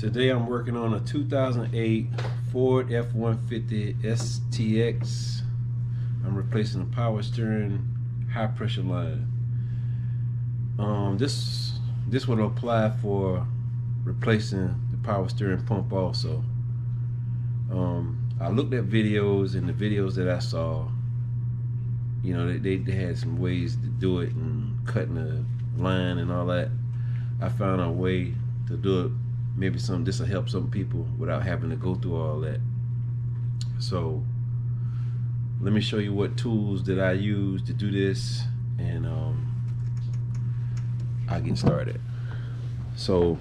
Today I'm working on a 2008 Ford F-150 STX. I'm replacing the power steering high pressure line. This would apply for replacing the power steering pump also. I looked at videos, and the videos that I saw, you know, they had some ways to do it and cutting the line and all that. I found a way to do it. Maybe this will help some people without having to go through all that. So let me show you what tools that I use to do this, and I'll get started. So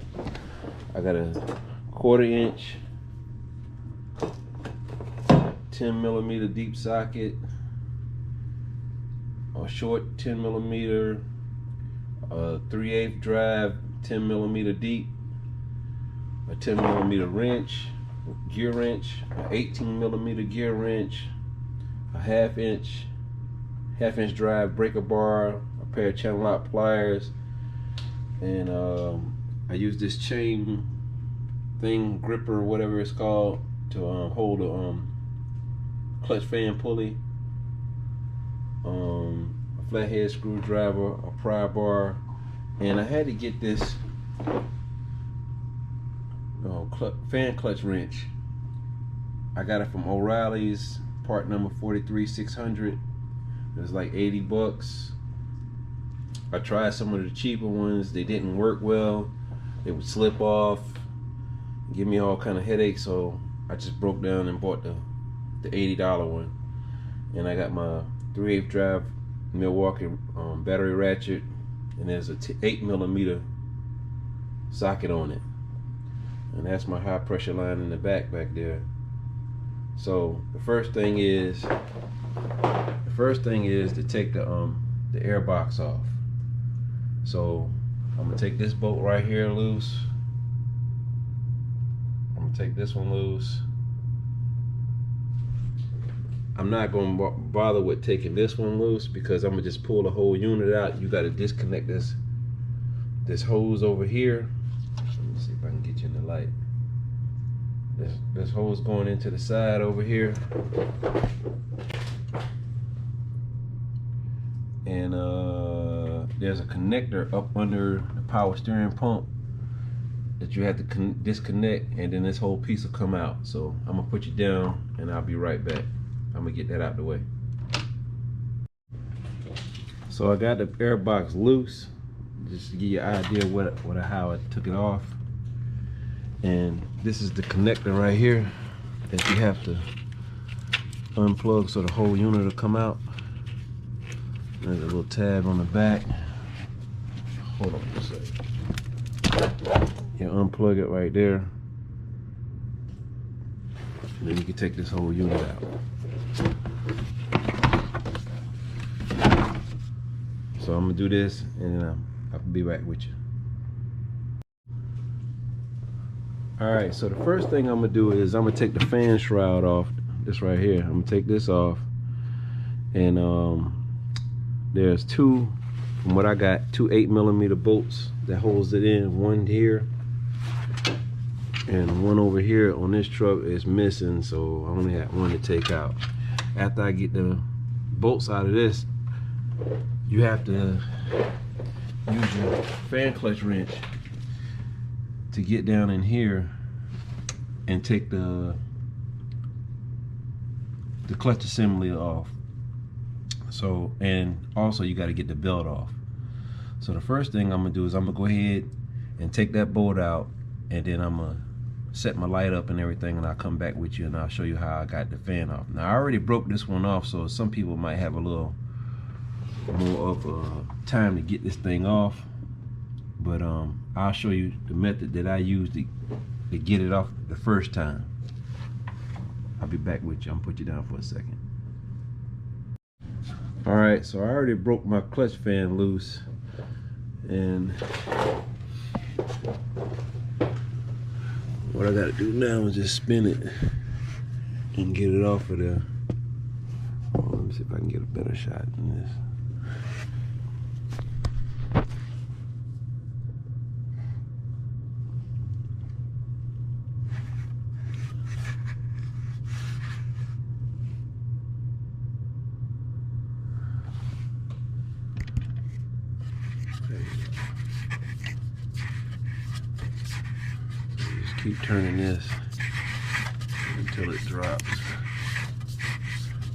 I got a 1/4 inch 10mm deep socket, a short 10mm, a 3/8 drive 10mm deep, a 10mm wrench, gear wrench, an 18mm gear wrench, a half inch drive breaker bar, a pair of channel lock pliers, and I use this chain thing, gripper, whatever it's called, to hold a clutch fan pulley, a flathead screwdriver, a pry bar, and I had to get this fan clutch wrench. I got it from O'Reilly's, part number 43600. It was like 80 bucks. I tried some of the cheaper ones. They didn't work well. They would slip off, give me all kind of headaches. So I just broke down and bought the $80 one. And I got my 3/8 drive Milwaukee battery ratchet, and there's a 8mm socket on it. And that's my high pressure line in the back there. So the first thing is to take the air box off. So I'm gonna take this bolt right here loose. I'm gonna take this one loose. I'm not gonna bother with taking this one loose because I'm gonna just pull the whole unit out. You gotta disconnect this hose over here. Let me see if I can get you in the light. This hose going into the side over here, and there's a connector up under the power steering pump that you have to disconnect, and then this whole piece will come out. So I'm gonna put you down, and I'll be right back. I'm gonna get that out the way. So I got the air box loose, just to give you an idea how I took it off. And this is the connector right here that you have to unplug so the whole unit will come out. There's a little tab on the back. Hold on a second. You unplug it right there. And then you can take this whole unit out. So I'm gonna do this, and then I'll be back with you. Alright, so the first thing I'm gonna do is I'm gonna take the fan shroud off. This right here. I'm gonna take this off. And there's two, from what I got, two 8mm bolts that holds it in. One here and one over here on this truck is missing, so I only got one to take out. After I get the bolts out of this, you have to use your fan clutch wrench to get down in here and take the clutch assembly off. So, and also you got to get the belt off. So the first thing I'm gonna do is I'm gonna go ahead and take that bolt out, and then I'm gonna set my light up and everything, and I'll come back with you and I'll show you how I got the fan off. Now I already broke this one off, so some people might have a little more of time to get this thing off, but I'll show you the method that I used to get it off the first time. I'll be back with you. I'm gonna put you down for a second. Alright, so I already broke my clutch fan loose, and what I gotta do now is just spin it and get it off of there. Oh, let me see if I can get a better shot than this. Keep turning this until it drops.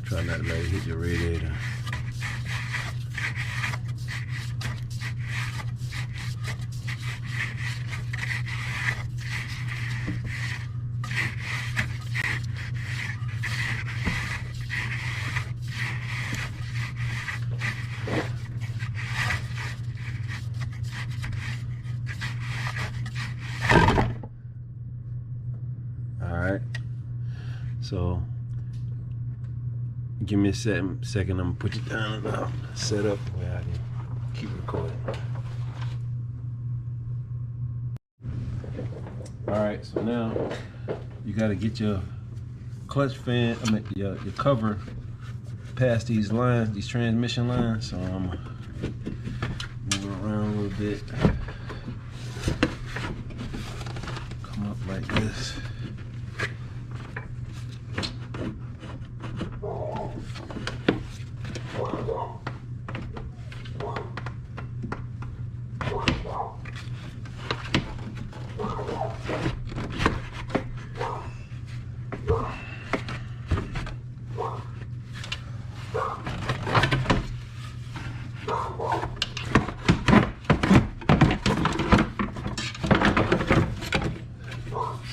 Try not to let it hit the radiator. Alright, so give me a second. I'm gonna put it down and I'll set up where I can keep recording. Alright, so now you gotta get your clutch fan, your cover past these lines, these transmission lines. So I'm gonna move it around a little bit. Come up like this.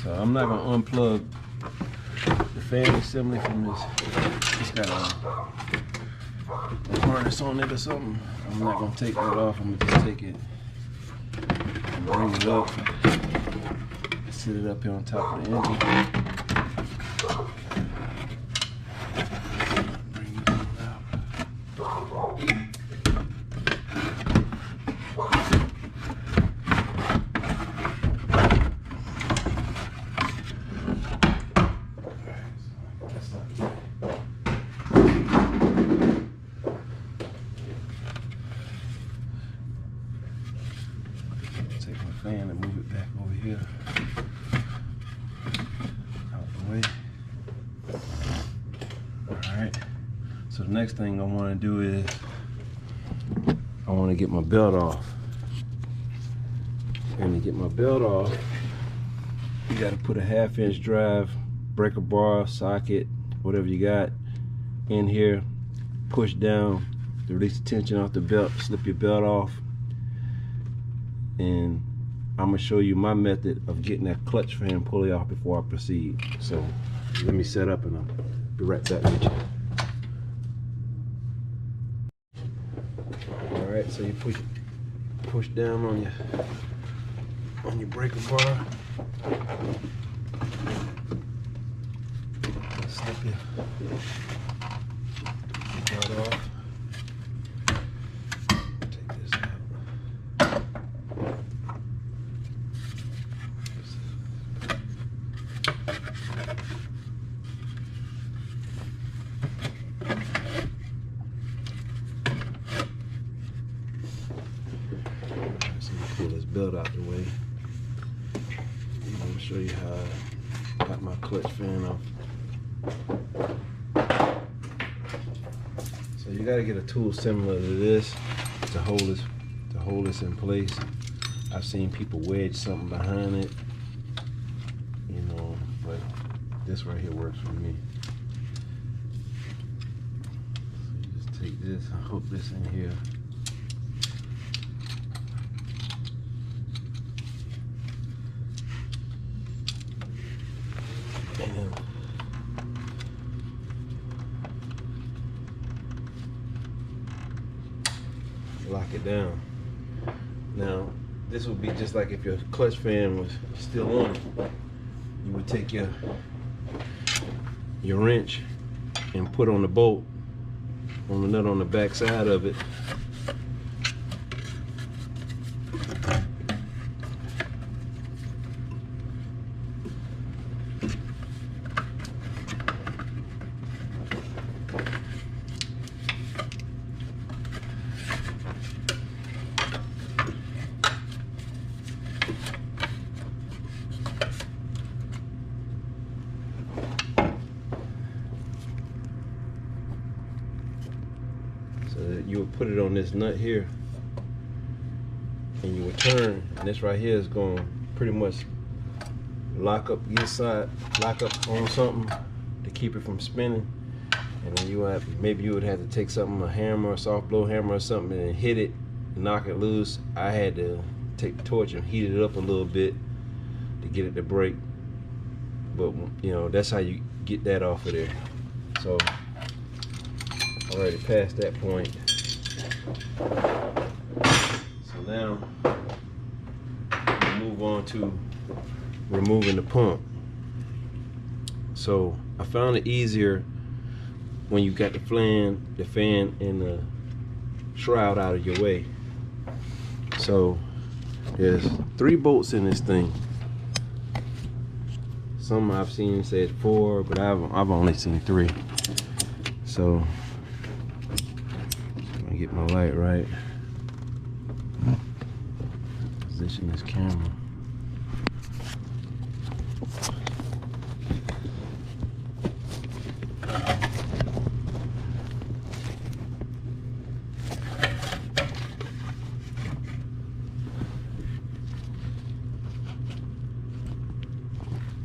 So I'm not gonna unplug the fan assembly from this. It's got a harness on it or something. I'm not gonna take that off. I'm gonna just take it and bring it up, sit it up here on top of the engine. Bring it on out. Take my fan and move it back over here, out the way. Alright, so the next thing I want to do is I want to get my belt off. And to get my belt off, you got to put a 1/2-inch drive, breaker bar, socket, whatever you got in here, push down to release the tension off the belt, slip your belt off. And I'm gonna show you my method of getting that clutch fan pulley off before I proceed. So let me set up and I'll be right back with you. All right, so you push down on your breaker bar. Slip your belt off. Pull this belt out the way. I'm going to show you how I got my clutch fan off. So you got to get a tool similar to this to hold this in place. I've seen people wedge something behind it, you know, but this right here works for me. So you just take this and hook this in here. And lock it down. Now, this would be just like if your clutch fan was still on it. You would take your wrench and put on the bolt, on the nut on the back side of it. So that you would put it on this nut here, and you would turn, and this right here is going to pretty much lock up inside, lock up on something to keep it from spinning. And then maybe you would have to take something, a hammer, a soft blow hammer or something, and hit it, knock it loose. I had to take the torch and heat it up a little bit to get it to break. But you know, that's how you get that off of there. So already past that point. So now we move on to removing the pump. So I found it easier when you got the fan and the shroud out of your way. So there's 3 bolts in this thing. Some I've seen said 4, but I've only seen 3. So let me get my light right. Position this camera.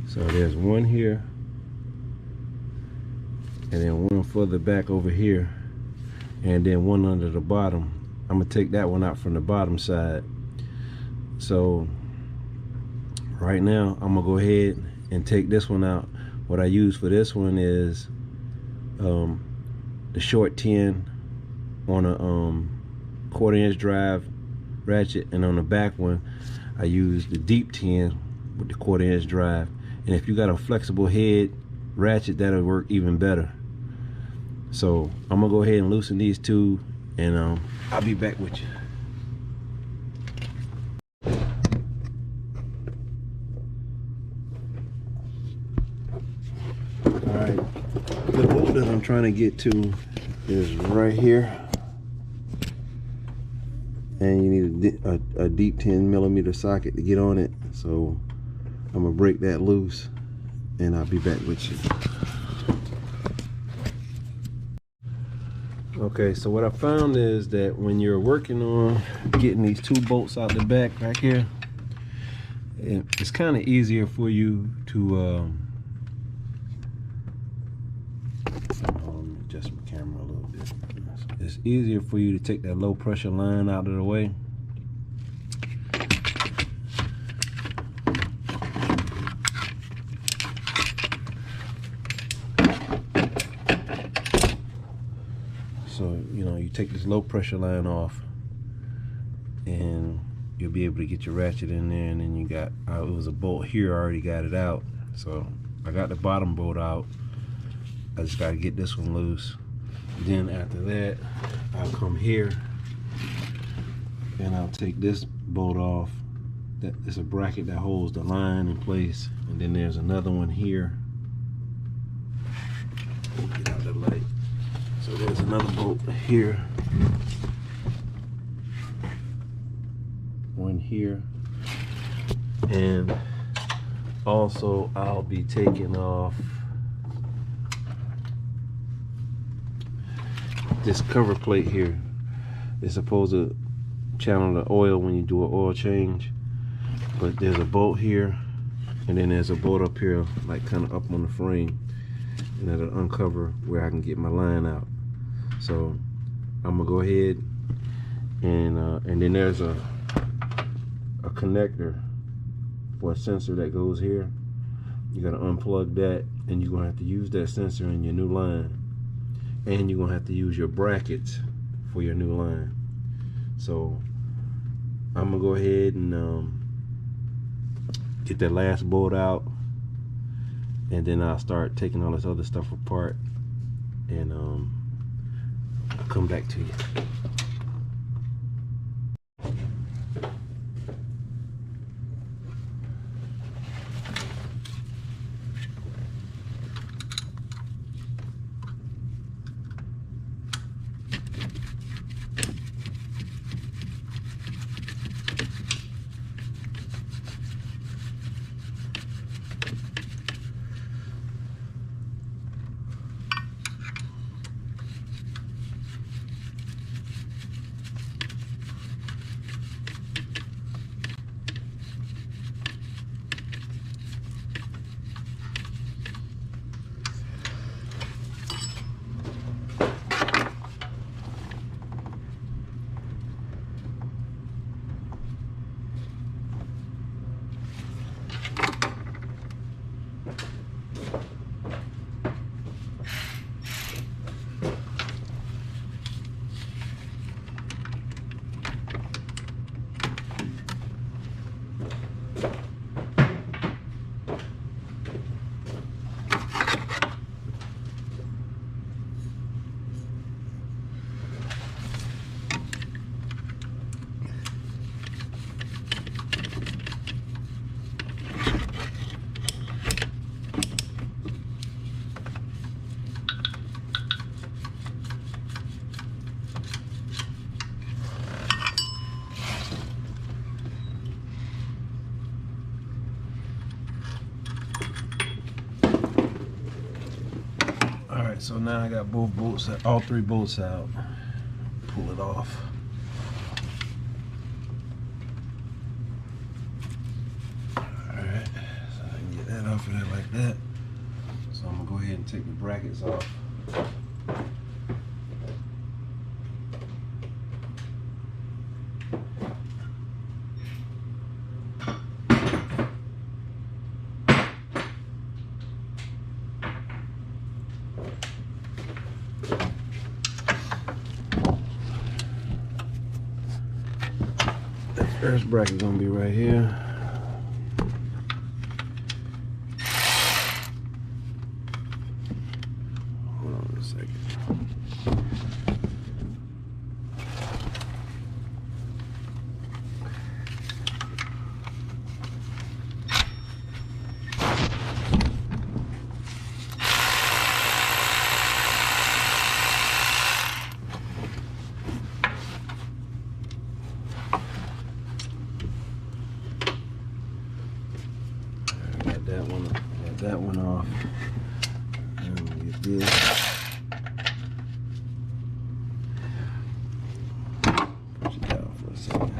So there's one here, and then one further back over here, and then one under the bottom. I'm gonna take that one out from the bottom side. So right now I'm gonna go ahead and take this one out. What I use for this one is the short 10 on a 1/4" drive ratchet, and on the back one I use the deep 10 with the 1/4" drive. And if you got a flexible head ratchet, that'll work even better. So I'm gonna go ahead and loosen these 2, and I'll be back with you. Alright, the bolt that I'm trying to get to is right here. And you need a deep 10mm socket to get on it. So I'm gonna break that loose, and I'll be back with you. Okay, so what I found is that when you're working on getting these 2 bolts out the back right here, it's kind of easier for you to adjust my camera a little bit. It's easier for you to take that low pressure line out of the way. So, you know, you take this low pressure line off, and you'll be able to get your ratchet in there. And then you got, it was a bolt here, I already got it out. So I got the bottom bolt out. I just got to get this one loose. Then after that, I'll come here and I'll take this bolt off. That is a bracket that holds the line in place. And then there's another one here. Get out the light. So there's another bolt here, one here, and also I'll be taking off this cover plate here. It's supposed to channel the oil when you do an oil change, but there's a bolt here, and then there's a bolt up here, like kind of up on the frame, and that'll uncover where I can get my line out. So I'm gonna go ahead and then there's a connector for a sensor that goes here. You gotta unplug that, and you're gonna have to use that sensor in your new line, and you're gonna have to use your brackets for your new line. So I'm gonna go ahead and get that last bolt out, and then I'll start taking all this other stuff apart, and I'll come back to you. Alright, so now I got both bolts, all three bolts out. Pull it off. Alright, so I can get that off of there like that. So I'm gonna go ahead and take the brackets off. First bracket gonna be right here. Hold on a second. Got that one off. And we'll get this. Push it out for a second.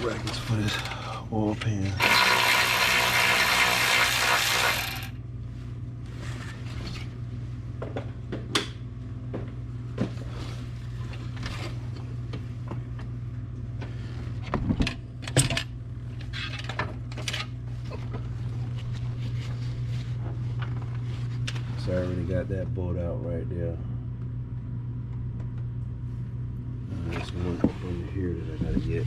Brackets for this oil pan. So I already got that bolt out right there. And there's one up under here that I gotta get.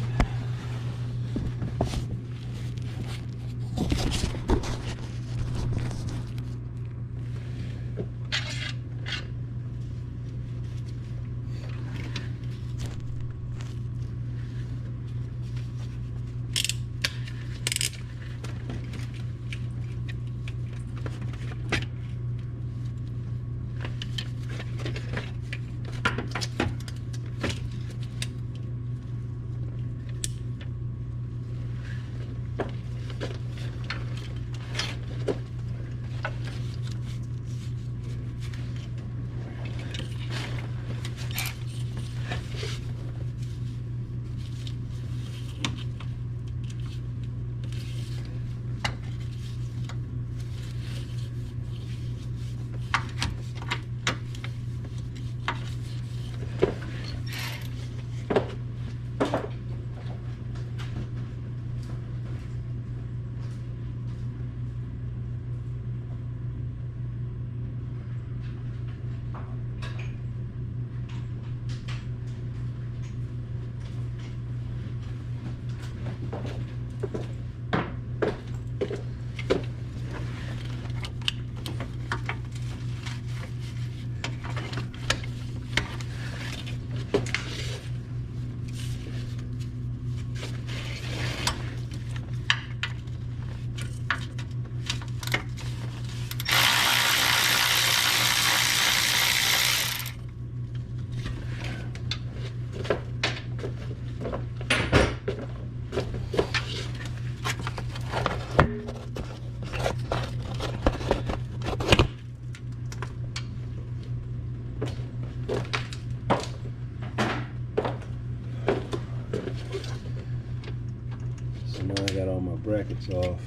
Now I got all my brackets off,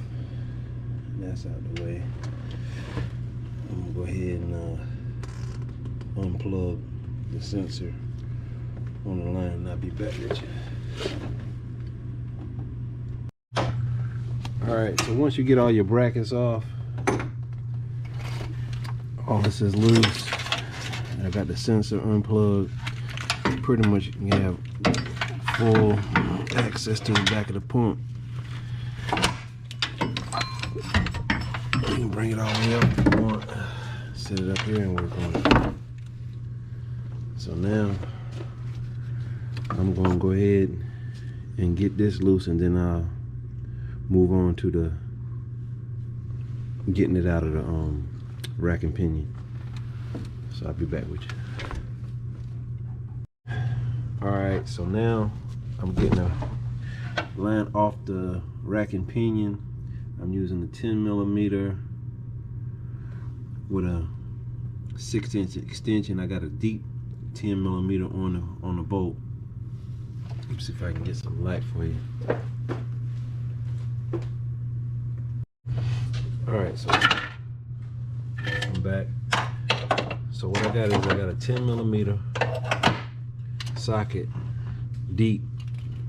and that's out the way. I'm gonna go ahead and unplug the sensor on the line, and I'll be back with you. Alright, so once you get all your brackets off, all this is loose. I got the sensor unplugged. Pretty much you have full access to the back of the pump. You can bring it all the way up if you want. Set it up here and work on it. So now I'm gonna go ahead and get this loose, and then I'll move on to the getting it out of the rack and pinion. So I'll be back with you. Alright, so now I'm getting a line off the rack and pinion. I'm using the 10mm with a 6" extension. I got a deep 10mm on the bolt. Let me see if I can get some light for you. Alright, so I'm back. So what I got is I got a 10mm socket deep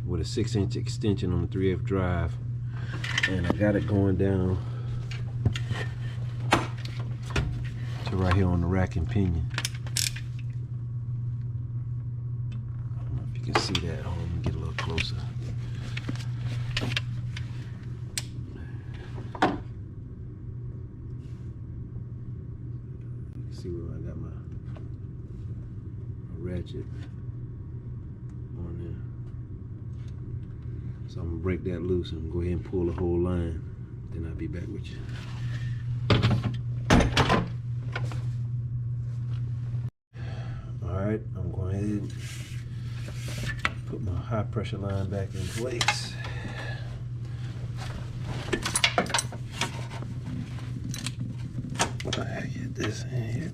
with a 6" extension on the 3/8 drive, and I got it going down to right here on the rack and pinion. I don't know if you can see that. Hold on, let me get a little closer. You can see where I got my ratchet on there. So I'm gonna break that loose and go ahead and pull the whole line. Then I'll be back with you. Alright, I'm going ahead and put my high pressure line back in place. I get this in here.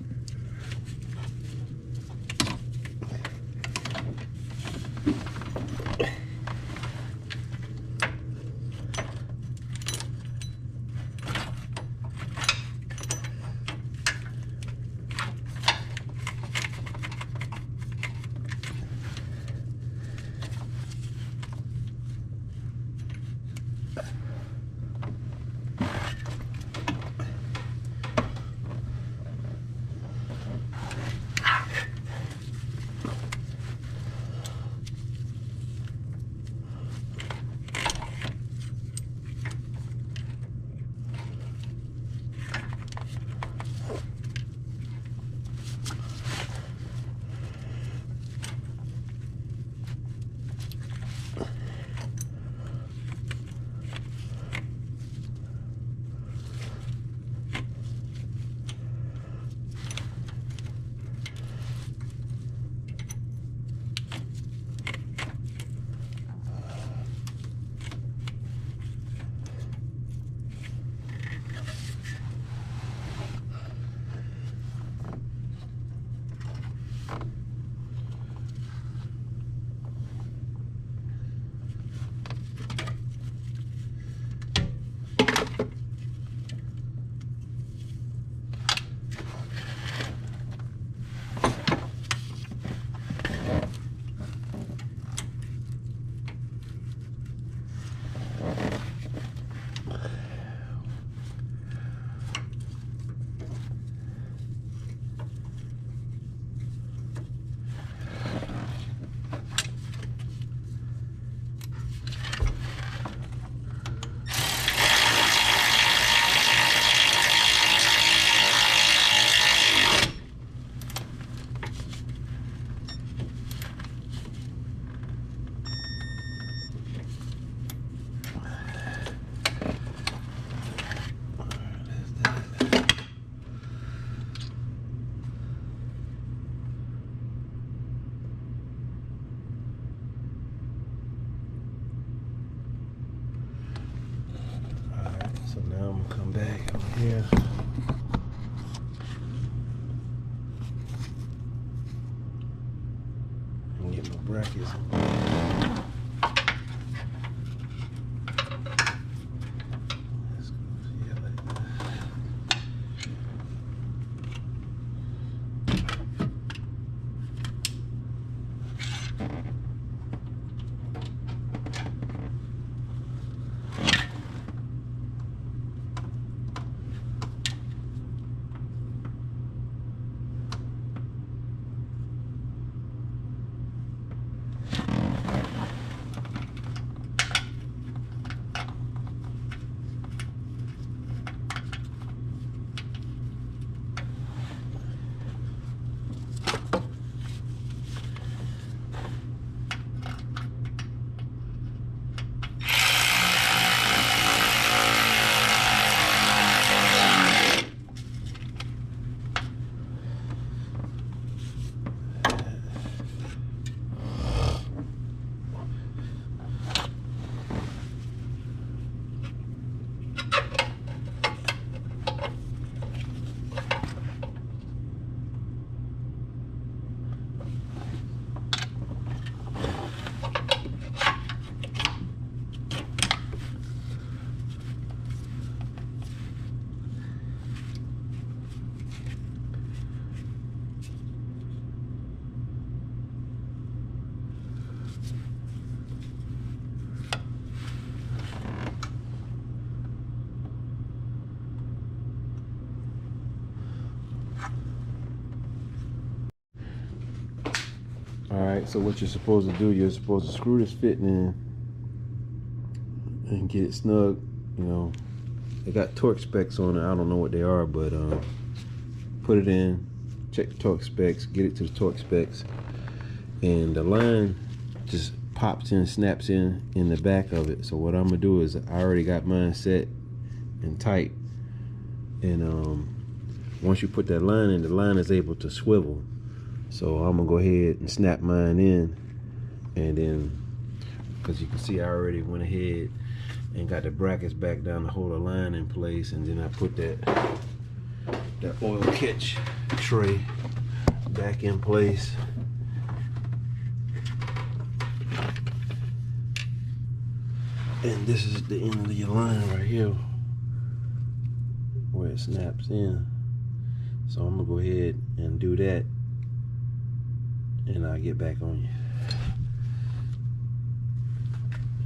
So now I'm gonna come back over here. And get my brackets. Alright, so what you're supposed to do, you're supposed to screw this fitting in and get it snug. You know, they got torque specs on it. I don't know what they are, but put it in, check the torque specs, get it to the torque specs, and the line just pops in, snaps in the back of it. So what I'm gonna do is, I already got mine set and tight, and once you put that line in, the line is able to swivel. So I'm gonna go ahead and snap mine in, and then, because you can see I already went ahead and got the brackets back down to hold the line in place, and then I put that oil catch tray back in place. And this is the end of your line right here where it snaps in. So I'm gonna go ahead and do that, and I'll get back on you.